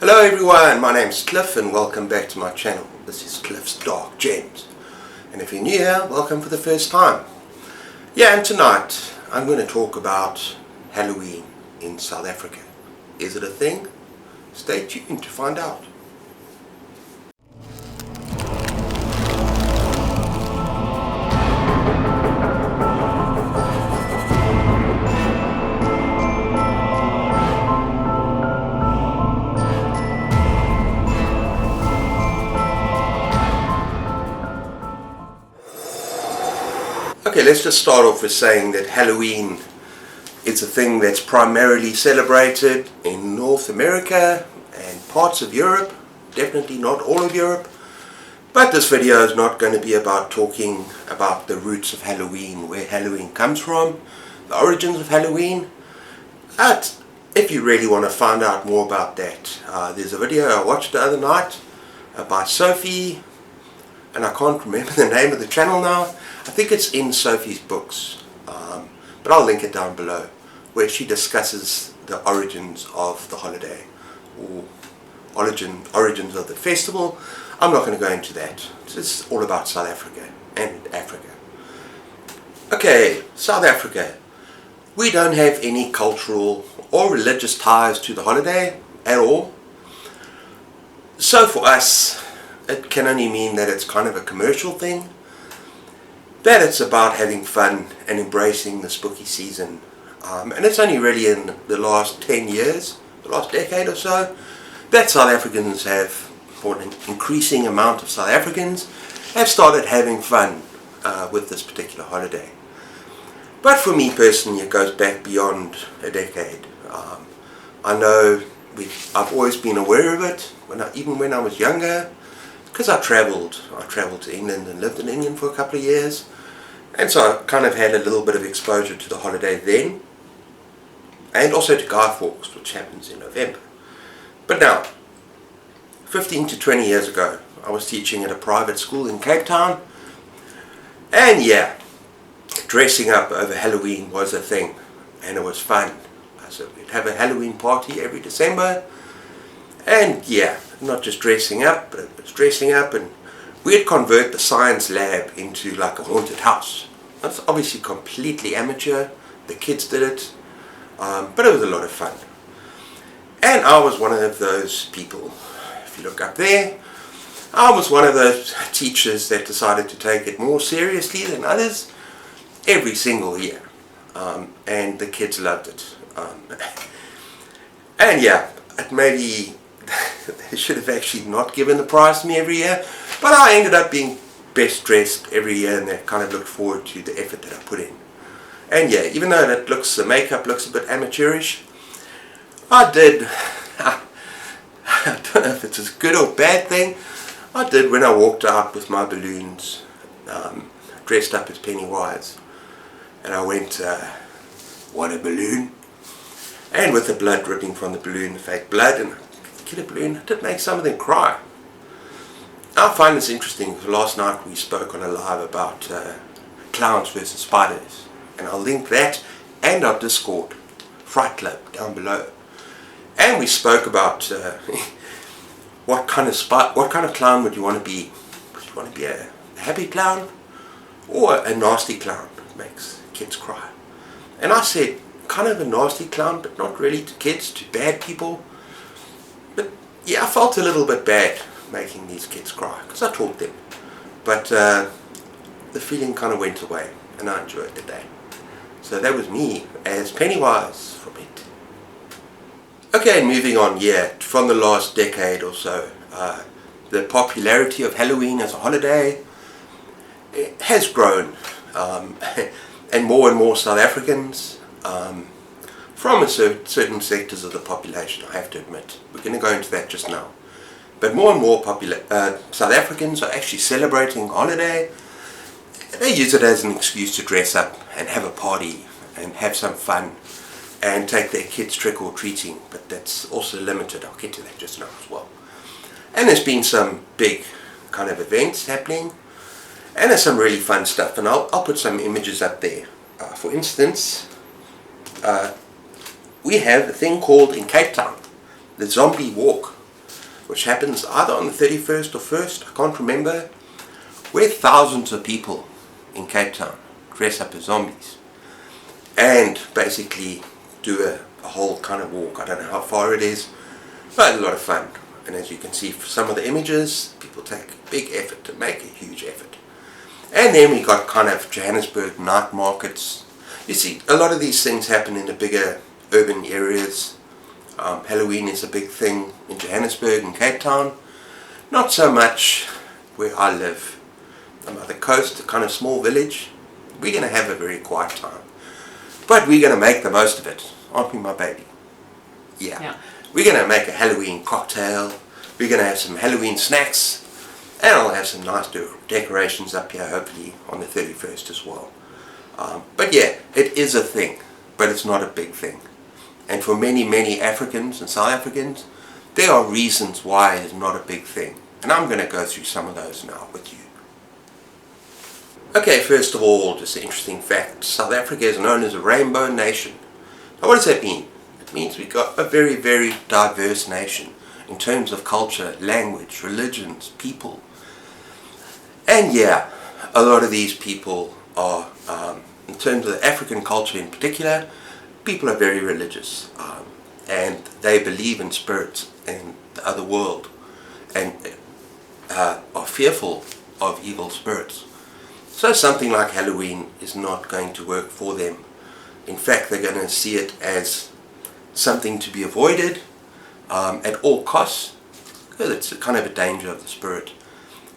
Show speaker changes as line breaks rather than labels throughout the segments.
Hello everyone, my name's Cliff and welcome back to my channel. This is Cliff's Dark Gems. And if you're new here, welcome for the first time. Yeah, and tonight I'm going to talk about Halloween in South Africa. Is it a thing? Stay tuned to find out. Okay, let's just start off with saying that Halloween is a thing that's primarily celebrated in North America and parts of Europe, definitely not all of Europe. But this video is not going to be about talking about the roots of Halloween, where Halloween comes from, the origins of Halloween. But if you really want to find out more about that, there's a video I watched the other night by Sophie, and I can't remember the name of the channel now. I think it's in Sophie's books, but I'll link it down below, where she discusses the origins of the holiday, or origins of the festival. I'm not going to go into that. It's all about South Africa and Africa. Okay, South Africa. We don't have any cultural or religious ties to the holiday at all. So for us, it can only mean that it's kind of a commercial thing, that it's about having fun and embracing the spooky season. And it's only really in the last 10 years, the last decade or so, that South Africans have, or an increasing amount of South Africans, have started having fun with this particular holiday. But for me personally, it goes back beyond a decade. I know I've always been aware of it, even when I was younger, because I travelled to England and lived in England for a couple of years, and so I kind of had a little bit of exposure to the holiday then, and also to Guy Fawkes, which happens in November. But now, 15 to 20 years ago, I was teaching at a private school in Cape Town, and yeah, dressing up over Halloween was a thing, and it was fun. So we'd have a Halloween party every December, and yeah, not just dressing up, but it was dressing up, and we'd convert the science lab into like a haunted house. That's obviously completely amateur, the kids did it, but it was a lot of fun. And I was one of those people, if you look up there, I was one of those teachers that decided to take it more seriously than others every single year, and the kids loved it. And yeah, it maybe they should have actually not given the prize to me every year, but I ended up being best dressed every year, and they kind of looked forward to the effort that I put in. And yeah, even though the makeup looks a bit amateurish, I did, I don't know if it's a good or bad thing, I did when I walked out with my balloons, dressed up as Pennywise, and I went, what a balloon, and with the blood dripping from the balloon, the fake blood, and get a balloon, I did make some of them cry. I find this interesting because last night we spoke on a live about clowns versus spiders, and I'll link that and our Discord, Fright Club, down below. And we spoke about what kind of clown would you want to be? Would you want to be a happy clown or a nasty clown that makes kids cry? And I said kind of a nasty clown, but not really to kids, to bad people. But yeah, I felt a little bit bad making these kids cry, because I taught them. But the feeling kind of went away, and I enjoyed the day. So that was me as Pennywise from it. Okay, moving on, yeah, from the last decade or so, the popularity of Halloween as a holiday has grown, and more South Africans, from certain sectors of the population, I have to admit. We're going to go into that just now. But more and more South Africans are actually celebrating the holiday. They use it as an excuse to dress up and have a party and have some fun and take their kids trick-or-treating, but that's also limited. I'll get to that just now as well. And there's been some big kind of events happening, and there's some really fun stuff, and I'll put some images up there. For instance, we have a thing called in Cape Town, the zombie walk. which happens either on the 31st or 1st, I can't remember, where thousands of people in Cape Town dress up as zombies and basically do a whole kind of walk. I don't know how far it is, but a lot of fun. And as you can see from some of the images, people take a big effort to make a huge effort. And then we got kind of Johannesburg night markets. You see, a lot of these things happen in the bigger urban areas. Halloween is a big thing in Johannesburg and Cape Town. Not so much where I live. I'm on the coast, a kind of small village. We're going to have a very quiet time. But we're going to make the most of it, aren't we, my baby? Yeah. We're going to make a Halloween cocktail. We're going to have some Halloween snacks. And I'll have some nice decorations up here, hopefully, on the 31st as well. But yeah, it is a thing, but it's not a big thing. And for many, many Africans and South Africans, there are reasons why it's not a big thing. And I'm going to go through some of those now with you. Okay, first of all, just an interesting fact. South Africa is known as a rainbow nation. Now what does that mean? It means we've got a very, very diverse nation in terms of culture, language, religions, people. And yeah, a lot of these people are, in terms of the African culture in particular, people are very religious. And they believe in spirits and the other world. And are fearful of evil spirits. So something like Halloween is not going to work for them. In fact, they're going to see it as something to be avoided at all costs, because it's a kind of a danger of the spirit.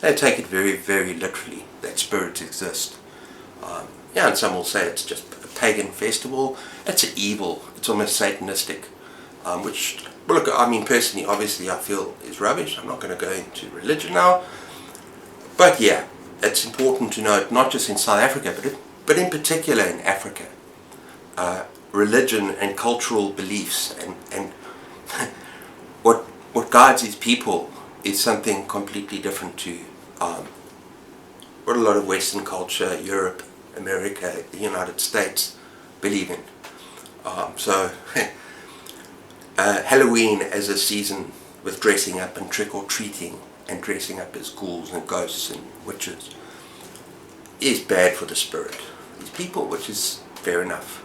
They take it very, very literally, that spirits exist. Yeah, and some will say it's just a pagan festival. It's evil, it's almost satanistic, which, well, look, I mean, personally, obviously, I feel is rubbish. I'm not going to go into religion now. But yeah, it's important to note, not just in South Africa, but in particular in Africa, religion and cultural beliefs and what guides these people is something completely different to what a lot of Western culture, Europe, America, the United States believe in. So Halloween as a season with dressing up and trick-or-treating and dressing up as ghouls and ghosts and witches is bad for the spirit. These people, which is fair enough.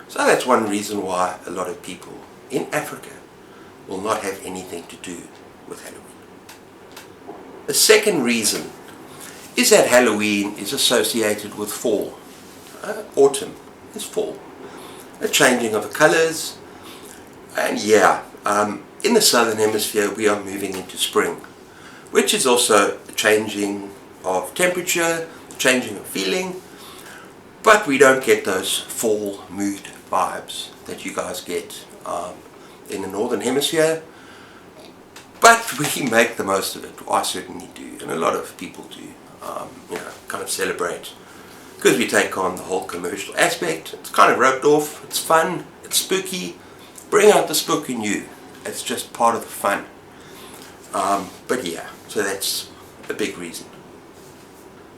So that's one reason why a lot of people in Africa will not have anything to do with Halloween. The second reason is that Halloween is associated with fall. Autumn is fall. The changing of the colors. And yeah, in the southern hemisphere we are moving into spring, which is also a changing of temperature, changing of feeling, but we don't get those fall mood vibes that you guys get in the northern hemisphere. But we make the most of it. I certainly do, and a lot of people do. Kind of celebrate, because we take on the whole commercial aspect. It's kind of roped off. It's fun. It's spooky. Bring out the spook in you. It's just part of the fun. But yeah, so that's a big reason.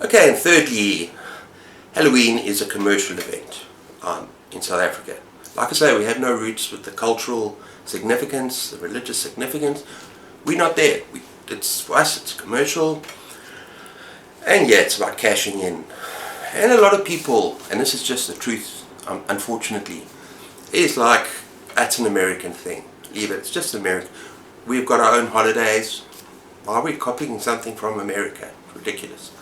Okay, and thirdly, Halloween is a commercial event in South Africa. Like I say, we have no roots with the cultural significance, the religious significance. We're not there. For us, it's commercial. And yeah, it's about cashing in. And a lot of people, and this is just the truth, unfortunately, is like, that's an American thing. Leave it, it's just American. We've got our own holidays. Why are we copying something from America? It's ridiculous.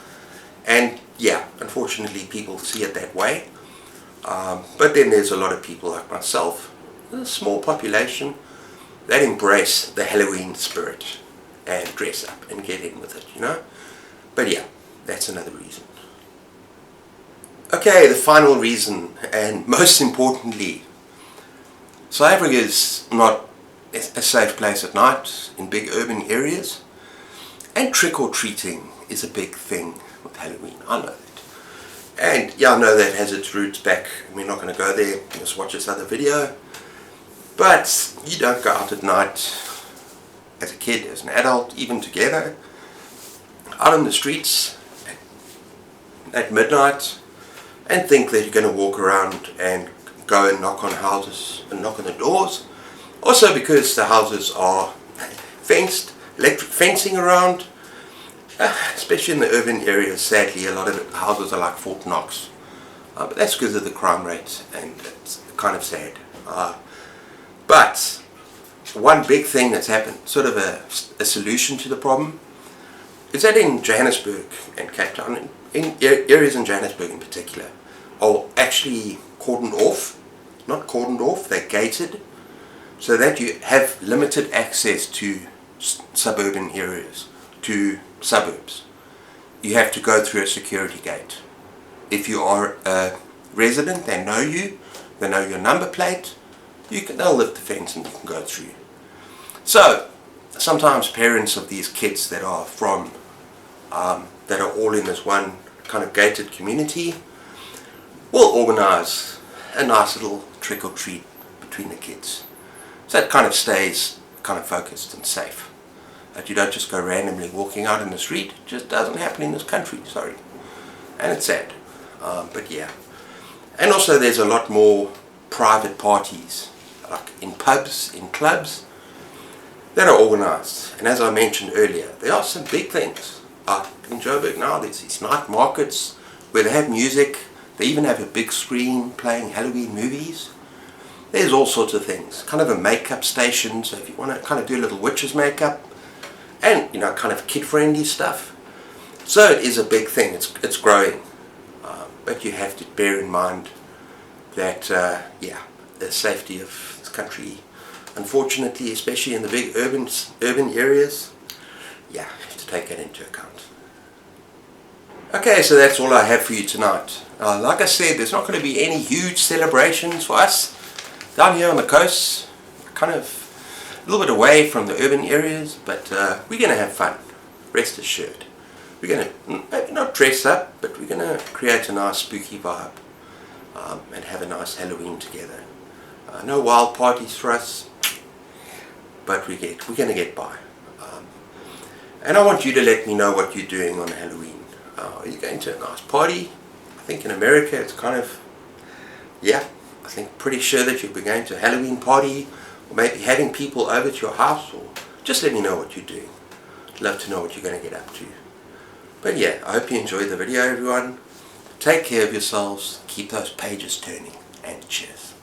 And yeah, unfortunately people see it that way. But then there's a lot of people like myself, a small population, that embrace the Halloween spirit and dress up and get in with it, you know. But yeah, that's another reason. Okay, the final reason, and most importantly, South Africa is not a safe place at night in big urban areas, and trick-or-treating is a big thing with Halloween. I know that. And yeah, I know that has its roots back, we're not going to go there, just watch this other video. But you don't go out at night as a kid, as an adult, even together, out on the streets at midnight and think that you're going to walk around and go and knock on houses and knock on the doors. Also because the houses are fenced, electric fencing around, especially in the urban areas. Sadly, a lot of the houses are like Fort Knox, but that's because of the crime rate, and it's kind of sad. But one big thing that's happened, sort of a solution to the problem, is that in Johannesburg and Cape Town, in areas in Johannesburg in particular, are actually cordoned off. Not cordoned off, they're gated, so that you have limited access to suburban areas, to suburbs. You have to go through a security gate. If you are a resident, they know you, they know your number plate, they'll lift the fence and you can go through. So sometimes parents of these kids that are from that are all in this one kind of gated community will organize a nice little trick or treat between the kids, so it kind of stays kind of focused and safe, that you don't just go randomly walking out in the street. It just doesn't happen in this country, sorry, and it's sad. But yeah, and also there's a lot more private parties, like in pubs, in clubs, that are organised. And as I mentioned earlier, there are some big things. In Joburg now, there's these night markets where they have music. They even have a big screen playing Halloween movies. There's all sorts of things. Kind of a makeup station, so if you want to kind of do a little witch's makeup, and you know, kind of kid-friendly stuff. So it is a big thing. It's growing, but you have to bear in mind that yeah, the safety of this country, unfortunately, especially in the big urban areas, yeah, you have to take that into account. Okay, so that's all I have for you tonight. Like I said, there's not going to be any huge celebrations for us down here on the coast, kind of a little bit away from the urban areas, but we're going to have fun, rest assured. We're going to maybe not dress up, but we're going to create a nice spooky vibe, and have a nice Halloween together. No wild parties for us, but we're going to get by. And I want you to let me know what you're doing on Halloween. Are you going to a nice party? I think in America it's kind of, yeah, I think pretty sure that you'll be going to a Halloween party, or maybe having people over to your house, or just let me know what you're doing. I'd love to know what you're going to get up to. But yeah, I hope you enjoyed the video, everyone. Take care of yourselves, keep those pages turning, and cheers.